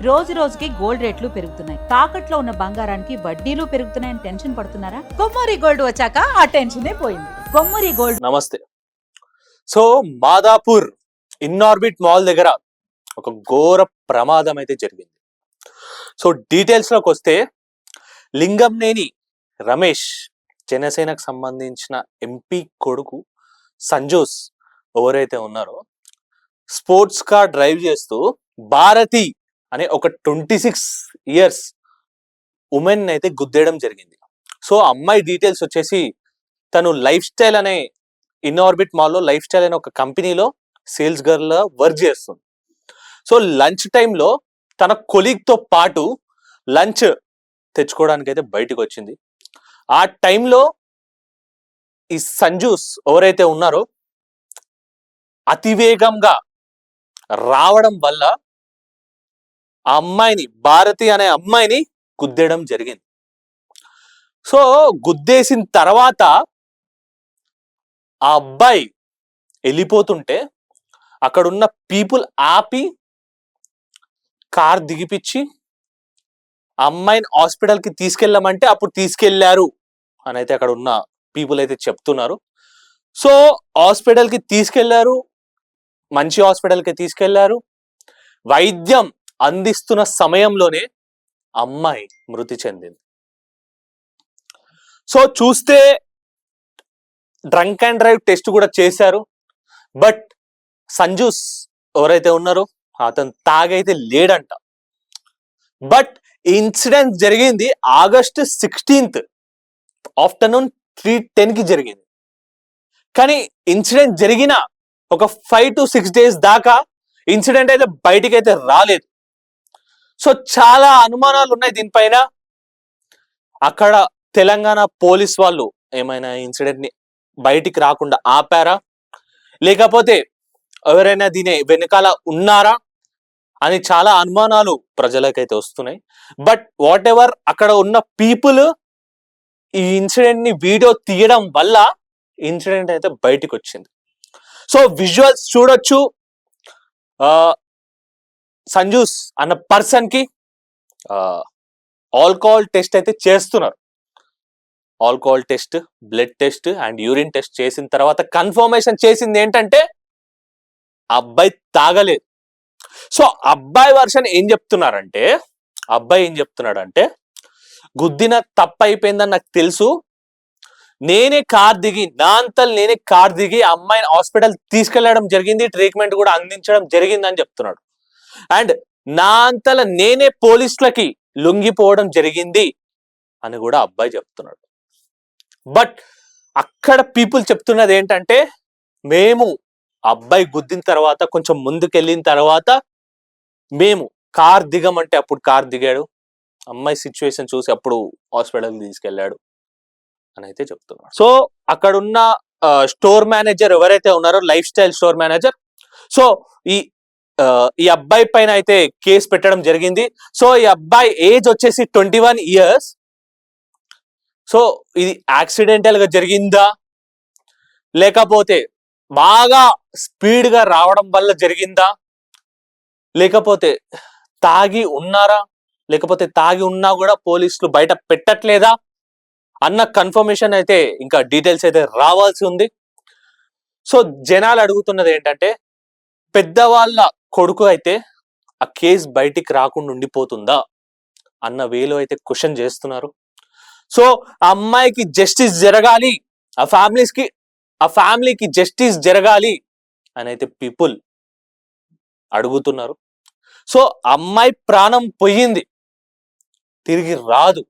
రోజు రోజుకి గోల్డ్ రేట్లు పెరుగుతున్నాయి. తాకట్లో ఉన్న బంగారానికి వడ్డీలు పెరుగుతున్నాయని టెన్షన్ పడుతున్నారా? కొమ్మూరి గోల్డ్ వచ్చాక ఆ టెన్షనే పోయింది. కొమ్మూరి గోల్డ్. నమస్తే. సో మాదాపూర్ ఇన్ఆర్బిట్ మాల్ దగ్గర ఒక ఘోర ప్రమాదం అయితే జరిగింది. సో డీటెయిల్స్ లోకి వస్తే, లింగంనేని రమేష్ జనసేనకు సంబంధించిన ఎంపీ కొడుకు సంజోస్ ఎవరైతే ఉన్నారో, స్పోర్ట్స్ కార్ డ్రైవ్ చేస్తూ భారతి అనే ఒక 26 years ఉమెన్ అయితే గుద్దేయడం జరిగింది. సో అమ్మాయి డీటెయిల్స్ వచ్చేసి, తను లైఫ్ స్టైల్ అనే ఇన్ఆర్బిట్ మాల్లో లైఫ్ స్టైల్ అనే ఒక కంపెనీలో సేల్స్ గర్ల్ వర్క్ చేస్తుంది. సో లంచ్ టైంలో తన కొలీగ్తో పాటు లంచ్ తెచ్చుకోవడానికి అయితే బయటకు వచ్చింది. ఆ టైంలో ఈ సంజూస్ ఎవరైతే ఉన్నారో అతివేగంగా రావడం వల్ల ఆ అమ్మాయిని, భారతి అనే అమ్మాయిని గుద్దేయడం జరిగింది. సో గుద్దేసిన తర్వాత ఆ అబ్బాయి వెళ్ళిపోతుంటే అక్కడున్న పీపుల్ ఆపి కార్ దిగిపిచ్చి ఆ అమ్మాయిని హాస్పిటల్కి తీసుకెళ్ళమంటే అప్పుడు తీసుకెళ్లారు అని అయితే అక్కడ ఉన్న పీపుల్ అయితే చెప్తున్నారు. సో హాస్పిటల్కి తీసుకెళ్లారు, మంచి హాస్పిటల్కి తీసుకెళ్లారు. వైద్యం అందిస్తున్న సమయంలోనే అమ్మాయి మృతి చెందింది. సో చూస్తే డ్రంక్ అండ్ డ్రైవ్ టెస్ట్ కూడా చేశారు. బట్ సంజూస్ ఎవరైతే ఉన్నారో అతను తాగైతే లేడంట. బట్ ఇన్సిడెంట్ జరిగింది August 16th ఆఫ్టర్నూన్ 3:10 జరిగింది. కానీ ఇన్సిడెంట్ జరిగిన ఒక 5 to 6 days దాకా ఇన్సిడెంట్ అయితే బయటికి అయితే రాలేదు. సో చాలా అనుమానాలు ఉన్నాయి దీనిపైన. అక్కడ తెలంగాణ పోలీస్ వాళ్ళు ఏమైనా ఇన్సిడెంట్ ని బయటికి రాకుండా ఆపారా, లేకపోతే ఎవరైనా దీని వెనకాల ఉన్నారా అని చాలా అనుమానాలు ప్రజలకైతే వస్తున్నాయి. బట్ వాట్ ఎవర్, అక్కడ ఉన్న పీపుల్ ఈ ఇన్సిడెంట్ ని వీడియో తీయడం వల్ల ఇన్సిడెంట్ అయితే బయటికి వచ్చింది. సో విజువల్స్ చూడొచ్చు. సంజూస్ అన్న పర్సన్ కి ఆల్కహాల్ టెస్ట్ అయితే చేస్తున్నారు. Alcohol test, blood test and urine test చేసిన తర్వాత కన్ఫర్మేషన్ చేసింది ఏంటంటే అబ్బాయి తాగలేదు. సో అబ్బాయి వర్షన్ ఏం చెప్తున్నాడంటే, గుద్దిన తప్పు అయిపోయిందని నాకు తెలుసు, నేనే కార్ దిగి అమ్మాయిని హాస్పిటల్ తీసుకెళ్లడం జరిగింది, ట్రీట్మెంట్ కూడా అందించడం జరిగింది అని చెప్తున్నాడు. అండ్ నా అంతలా నేనే పోలీసులకి లొంగిపోవడం జరిగింది అని కూడా అబ్బాయి చెప్తున్నాడు. బట్ అక్కడ పీపుల్ చెప్తున్నది ఏంటంటే, మేము అబ్బాయి గుద్దిన తర్వాత కొంచెం ముందుకెళ్ళిన తర్వాత మేము కార్ దిగమంటే అప్పుడు కార్ దిగాడు, అమ్మాయి సిచ్యువేషన్ చూసి అప్పుడు హాస్పిటల్కి తీసుకెళ్లాడు అని అయితే చెప్తున్నాడు. సో అక్కడున్న స్టోర్ మేనేజర్ ఎవరైతే ఉన్నారో, life style store manager, so ఈ అబ్బాయి పైన అయితే కేసు పెట్టడం జరిగింది. సో ఈ అబ్బాయి ఏజ్ వచ్చేసి 21 years. సో ఇది యాక్సిడెంటల్ గా జరిగిందా, లేకపోతే బాగా స్పీడ్ గా రావడం వల్ల జరిగిందా, లేకపోతే తాగి ఉన్నారా, లేకపోతే తాగి ఉన్నా కూడా పోలీసులు బయట పెట్టట్లేదా అన్న కన్ఫర్మేషన్ అయితే ఇంకా డీటెయిల్స్ అయితే రావాల్సి ఉంది. సో జనాలు అడుగుతున్నది ఏంటంటే, పెద్దవాళ్ళ కొడుకు అయితే ఆ కేసు బయటికి రాకుండా ఉండిపోతుందా అన్న వేలో అయితే క్వశ్చన్ చేస్తున్నారు. సో ఆ అమ్మాయికి జస్టిస్ జరగాలి, ఆ ఫ్యామిలీకి జస్టిస్ జరగాలి అని అయితే పీపుల్ అడుగుతున్నారు. సో అమ్మాయి ప్రాణం పోయింది, తిరిగి రాదు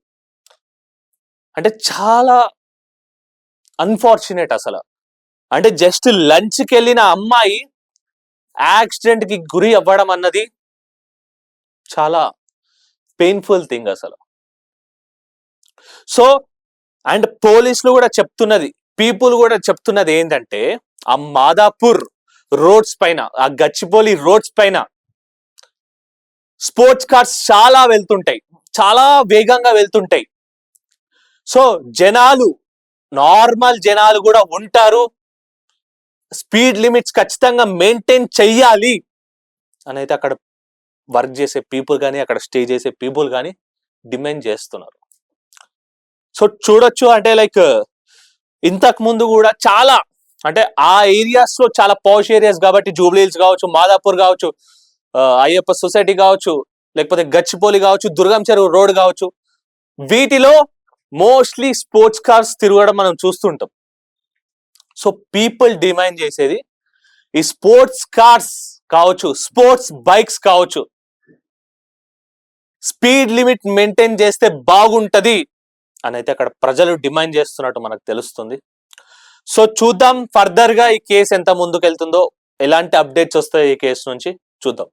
అంటే చాలా అన్ఫార్చునేట్. అసలు అంటే జస్ట్ లంచ్కి వెళ్ళిన అమ్మాయి యాక్సిడెంట్ కి గురి అవ్వడం అన్నది చాలా పెయిన్ఫుల్ థింగ్ అసలు. సో అండ్ పోలీసులు కూడా చెప్తున్నది, పీపుల్ కూడా చెప్తున్నది ఏంటంటే, ఆ మాదాపూర్ రోడ్స్ పైన, ఆ గచ్చిబౌలి రోడ్స్ పైన స్పోర్ట్స్ కార్స్ చాలా వెళ్తుంటాయి, చాలా వేగంగా వెళ్తుంటాయి. సో నార్మల్ జనాలు కూడా ఉంటారు, స్పీడ్ లిమిట్స్ ఖచ్చితంగా మెయింటైన్ చెయ్యాలి అని అయితే అక్కడ వర్క్ చేసే పీపుల్ కానీ అక్కడ స్టే చేసే పీపుల్ కానీ డిమాండ్ చేస్తున్నారు. సో చూడొచ్చు అంటే లైక్ ఇంతకు ముందు కూడా చాలా అంటే ఆ ఏరియాస్ లో చాలా పాష్ ఏరియాస్ కాబట్టి జూబ్లీ హిల్స్ కావచ్చు, మాదాపూర్ కావచ్చు, అయ్యప్ప సొసైటీ కావచ్చు, లేకపోతే గచ్చిపోలి కావచ్చు, దుర్గం చెరువు రోడ్ కావచ్చు, వీటిలో మోస్ట్లీ స్పోర్ట్స్ కార్స్ తిరగడం మనం చూస్తుంటాం. సో పీపుల్ డిమాండ్ చేసేది ఈ స్పోర్ట్స్ కార్స్ కావచ్చు, స్పోర్ట్స్ బైక్స్ కావచ్చు, స్పీడ్ లిమిట్ మెయింటైన్ చేస్తే బాగుంటది అని అయితే అక్కడ ప్రజలు డిమాండ్ చేస్తున్నట్టు మనకు తెలుస్తుంది. సో చూద్దాం ఫర్దర్ గా ఈ కేసు ఎంత ముందుకు వెళ్తుందో, ఎలాంటి అప్డేట్స్ వస్తాయి ఈ కేసు నుంచి చూద్దాం.